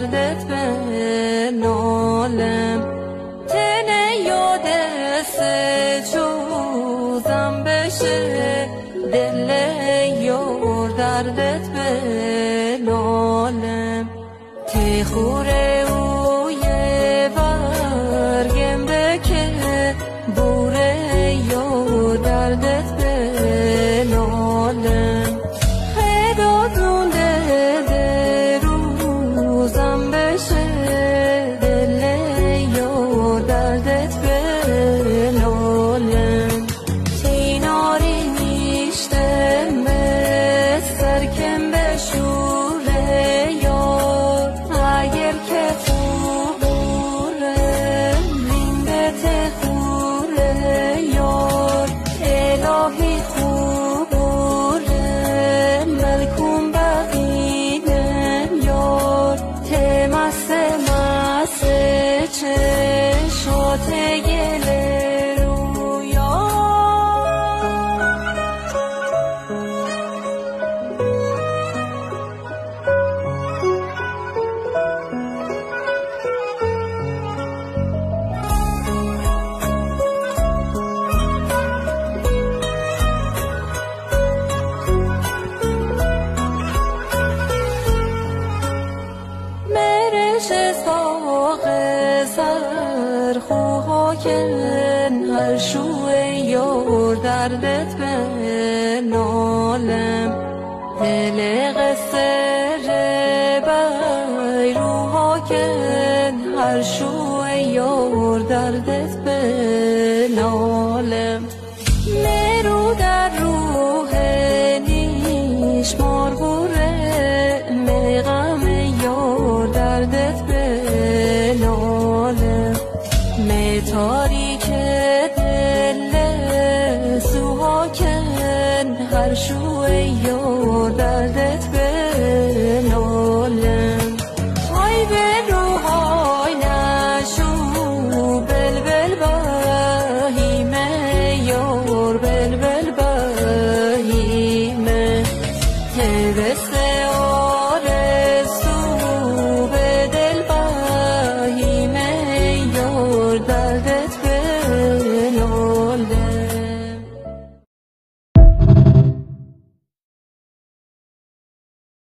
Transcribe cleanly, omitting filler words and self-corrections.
دردت به نالم تنه یاد سجوزم بشه دل یار دردت به نالم تی خوره اوی برگم بکه بوره یار دردت به نالم خدا دونده روزم بشه دل یار دردت به نالم تیناری نیشتم سرکم بشوره یار اگر که خوبوره لیندت خوره یار الهی خوبوره ملکون بقیدم یار تمسه مسه چشات گله هر شوه یار دردت به نالم دل قصر بی روحا کن هر شوه یار دردت به نالم مرو در روح نیش مارگوره مغم یار دردت به نالم تاریک